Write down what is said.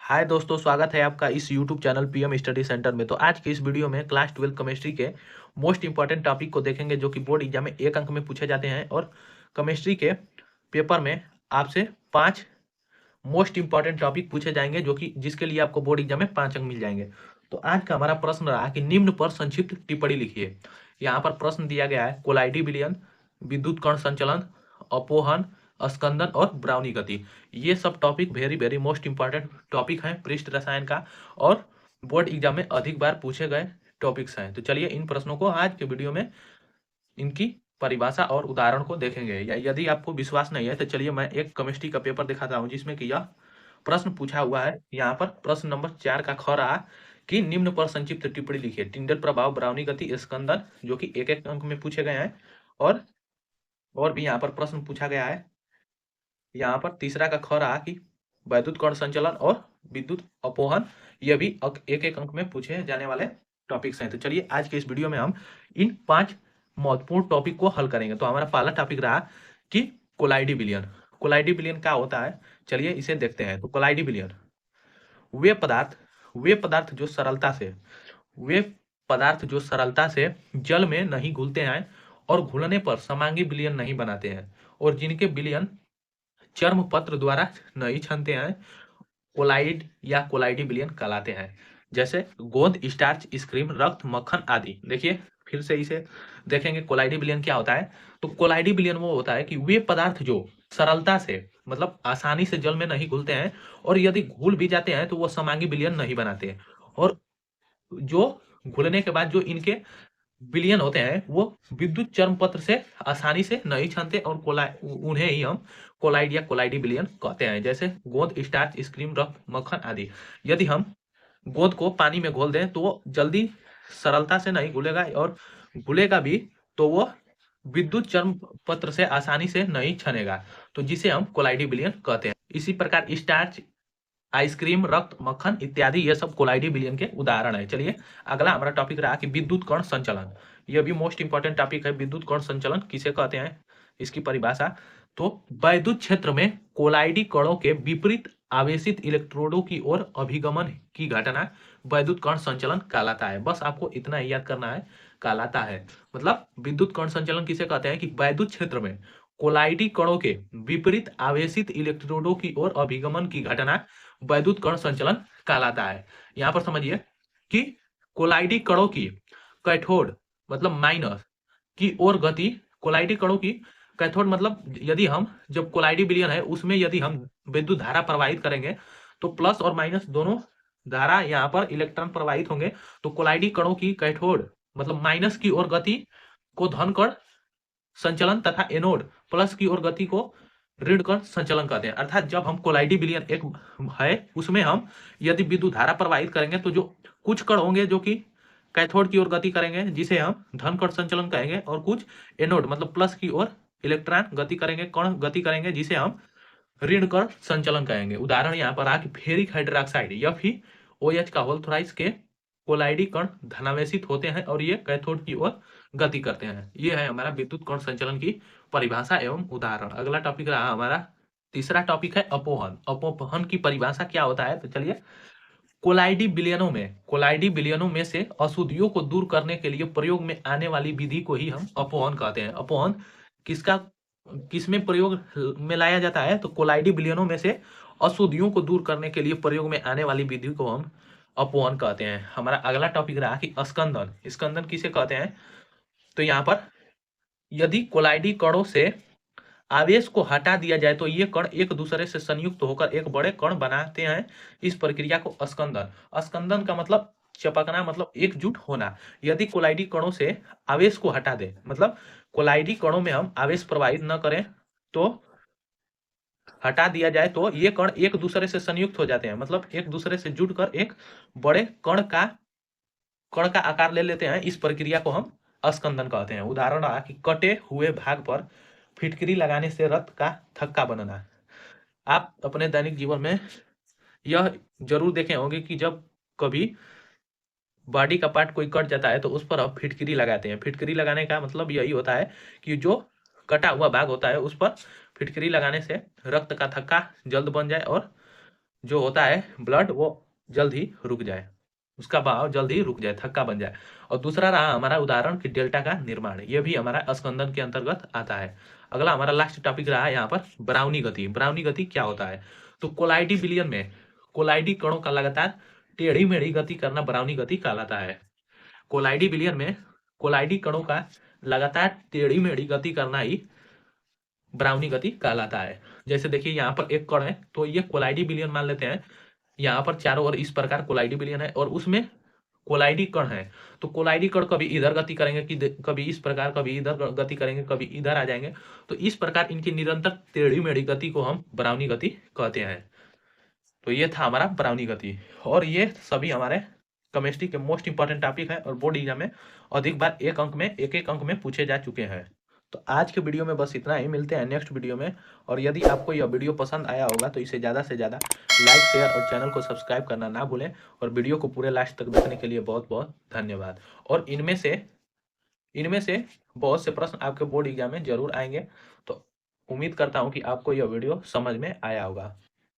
हाय दोस्तों, स्वागत है आपका इस YouTube channel PM study centre में। तो आज के इस वीडियो में क्लास 12 केमिस्ट्री के मोस्ट इंपॉर्टेंट टॉपिक को देखेंगे, जो कि बोर्ड एग्जाम में 1 अंक में पूछे जाते हैं। और केमिस्ट्री के पेपर में आपसे 5 मोस्ट इंपॉर्टेंट टॉपिक पूछे जाएंगे, जो कि जिसके लिए आपको बोर्ड एग्जाम में 5 अंक मिल जाएंगे। तो आज का हमारा प्रश्न रहा कि निम्न पर संक्षिप्त टिप्पणी लिखिए। यहाँ पर प्रश्न दिया गया है कोलाइडी विलयन, विद्युत कण संचलन, अपोहन, स्कंदन और ब्राउनी गति। ये सब topic very very most important topic हैं पृष्ठ रसायन का, और बोर्ड एग्जाम में अधिक बार पूछे गए टॉपिक्स हैं। तो चलिए इन प्रश्नों को आज के वीडियो में इनकी परिभाषा और उदाहरण को देखेंगे। या यदि आपको विश्वास नहीं है तो चलिए मैं एक केमिस्ट्री का पेपर दिखाता हूं, जिसमें कि यह प्रश्न पूछा हुआ है। यहाँ पर प्रश्न नंबर 4 का ख रहा कि निम्न पर संक्षिप्त टिप्पणी लिखिए। टिंडल प्रभाव, ब्राउनी गति, स्कंदन, जो कि एक एक अंक में पूछे गए हैं। और भी यहाँ पर प्रश्न पूछा गया है। यहाँ पर तीसरा का ख रहा कि वैद्युत कण संचलन और विद्युत अपोहन, यह भी एक एक अंक में पूछे जाने वाले टॉपिक्स हैं। तो चलिए आज के इस वीडियो में हम इन 5 महत्वपूर्ण टॉपिक को हल करेंगे। तो हमारा पहला टॉपिक रहा कि कोलाइडी विलयन। कोलाइडी विलयन क्या होता है, चलिए इसे देखते हैं। तो कोलाइडी विलयन वे पदार्थ जो सरलता से जल में नहीं घुलते हैं और घुलने पर समांगी विलयन नहीं बनाते हैं, और जिनके विलयन चर्म पत्र द्वारा नहीं छनते हैं, कोलाइड या कोलाइडी विलयन कहलाते हैं। जैसे गोंद, स्टार्च, स्क्रीम, रक्त, मक्खन आदि। देखिए फिर से इसे देखेंगे कोलाइडी विलयन क्या होता है। तो कोलाइडी विलयन वो होता है कि वे पदार्थ जो सरलता से मतलब आसानी से जल में नहीं घुलते हैं, और यदि घुल भी जाते हैं तो वो समांगी विलयन नहीं बनाते हैं, और जो घुलने के बाद जो इनके विलयन होते हैं वो विद्युत चर्म पत्र से आसानी से नहीं छनते, और उन्हें ही हम कोलाइड या कोलाइडी विलयन कहते हैं। जैसे गोंद, स्टार्च, स्क्रीम, रक्त, मक्खन आदि। यदि हम गोंद को पानी में घोल दें तो वो जल्दी सरलता से नहीं घुलेगा, और घुलेगा भी तो वो विद्युत चर्म पत्र से आसानी से नहीं छनेगा, तो जिसे हम कोलाइडी विलयन कहते हैं। इसी प्रकार स्टार्च, आइसक्रीम, रक्त, मक्खन इत्यादि ये सब कोलाइडी विलयन के उदाहरण है। चलिए अगला हमारा टॉपिक रहा कि विद्युत कण संचलन। यह भी मोस्ट इंपॉर्टेंट टॉपिक है। विद्युत कण संचलन किसे कहते हैं, इसकी परिभाषा। तो वैद्युत क्षेत्र में कोलाइडी कणों के विपरीत आवेशित इलेक्ट्रोडों की ओर अभिगमन की घटना वैद्युत कण संचलन कहलाता है। बस आपको इतना ही याद करना है, कहलाता है। मतलब विद्युत कण संचलन किसे कहते हैं कि वैद्युत क्षेत्र में कोलाइडी कणों के विपरीत आवेशित इलेक्ट्रोडों की ओर अभिगमन की घटना वैद्युत कण संचलन कहलाता है। यहां पर समझिए कि कोलाइडी कणों की कैथोड मतलब माइनस की ओर गति, कोलाइडी कणों की कैथोड मतलब यदि हम जब कोलाइडी विलयन है उसमें यदि हम विद्युत धारा प्रवाहित करेंगे तो प्लस और माइनस दोनों धारा यहाँ पर इलेक्ट्रॉन प्रवाहित होंगे। तो कोलाइडी कणों की कैथोड मतलब माइनस की ओर गति को धन कण संचलन तथा एनोड प्लस की ओर गति को ऋण कण संचलन कहते हैं। अर्थात जब हम कोलाइडी विलयन एक है उसमें हम यदि विद्युत धारा प्रवाहित करेंगे तो जो कुछ कण होंगे जो कि कैथोड की ओर गति करेंगे जिसे हम धन कण संचलन कहेंगे, और कुछ एनोड मतलब प्लस की ओर इलेक्ट्रॉन गति करेंगे, कण गति करेंगे, जिसे हम ऋण कण संचलन कहेंगे। उदाहरण यहाँ पर आ कि फेरिक हाइड्रोक्साइड या फिर OH का होल थोराइस के कोलाइडी कण धनावेशित होते हैं और ये कैथोड की ओर गति करते हैं। ये है हमारा विद्युत कण संचलन की परिभाषा एवं उदाहरण। अगला टॉपिक रहा हमारा तीसरा टॉपिक है अपोहन। अपोहन की परिभाषा क्या होता है, तो चलिए कोलाइडी विलयनों में से अशुद्धियों को दूर करने के लिए प्रयोग में आने वाली विधि को ही हम अपोहन कहते हैं। अपोहन किसमें प्रयोग में लाया जाता है, तो कोलाइडी विलयनों में से अशुद्धियों को दूर करने के लिए प्रयोग में आने वाली विधि को हम अपोहन कहते हैं। हमारा अगला टॉपिक रहा कि स्कंदन किसे कहते हैं। तो यहाँ पर यदि कोलाइडी कणों से आवेश को हटा दिया जाए तो ये कण एक दूसरे से संयुक्त होकर एक बड़े कण बनाते हैं। इस प्रक्रिया को स्कंदन का मतलब चपकना मतलब एकजुट होना। यदि कोलाइडी कणों से आवेश को हटा दे मतलब कोलाइडी कणों में हम आवेश प्रवाहित न करें तो हटा दिया जाए तो ये कण एक दूसरे से संयुक्त हो जाते हैं, मतलब एक दूसरे से जुड़कर एक बड़े कण का आकार ले लेते हैं। इस प्रक्रिया को हम स्कंदन कहते हैं। उदाहरण रहा कि कटे हुए भाग पर फिटकरी लगाने से रक्त का थक्का बनना। आप अपने दैनिक जीवन में यह जरूर देखे होंगे कि जब कभी बॉडी का पार्ट कोई कट जाता है तो उस पर आप फिटकरी लगाते हैं। फिटकरी लगाने का मतलब यही होता है कि जो कटा हुआ भाग होता है उस पर फिटकरी लगाने से रक्त का थक्का जल्द बन जाए और जो होता है ब्लड वो जल्द ही रुक जाए, उसका बहाव जल्द ही रुक जाए, थक्का बन जाए। और दूसरा रहा हमारा उदाहरण कि डेल्टा का निर्माण, ये भी हमारा स्कंदन के अंतर्गत आता है। अगला हमारा लास्ट टॉपिक रहा यहाँ पर ब्राउनी गति। ब्राउनी गति क्या होता है? तो कोलाइडी विलयन में कोलाइडी कणों का लगातार टेढ़ी मेढ़ी गति करना ब्राउनी गति कहलाता है। कोलाइडी विलयन में कोलाइडी कणों का लगातार टेढ़ी मेढ़ी गति करना ही ब्राउनी गति कहलाता है। जैसे देखिए यहाँ पर एक कण है, तो ये कोलाइडी विलयन मान लेते हैं। यहाँ पर चारों ओर इस प्रकार कोलाइडी विलयन है और उसमें कोलाइडी कण है। तो कोलाइडी कण कभी इधर गति करेंगे, कि कभी इस प्रकार, कभी इधर गति करेंगे, कभी इधर आ जाएंगे। तो इस प्रकार इनकी निरंतर टेढ़ी मेढ़ी गति को हम ब्राउनी गति कहते हैं। तो ये था हमारा ब्राउनी गति, और ये सभी हमारे केमिस्ट्री के मोस्ट इंपॉर्टेंट टॉपिक है और बोर्ड एग्जाम में अधिक बार एक एक अंक में पूछे जा चुके हैं। तो आज के वीडियो में बस इतना ही, मिलते हैं नेक्स्ट वीडियो में। और यदि आपको यह वीडियो पसंद आया होगा तो इसे ज़्यादा से ज़्यादा लाइक, शेयर और चैनल को सब्सक्राइब करना ना भूलें। और वीडियो को पूरे लास्ट तक देखने के लिए बहुत बहुत धन्यवाद। और इनमें से बहुत से प्रश्न आपके बोर्ड एग्जाम में जरूर आएंगे। तो उम्मीद करता हूँ कि आपको यह वीडियो समझ में आया होगा।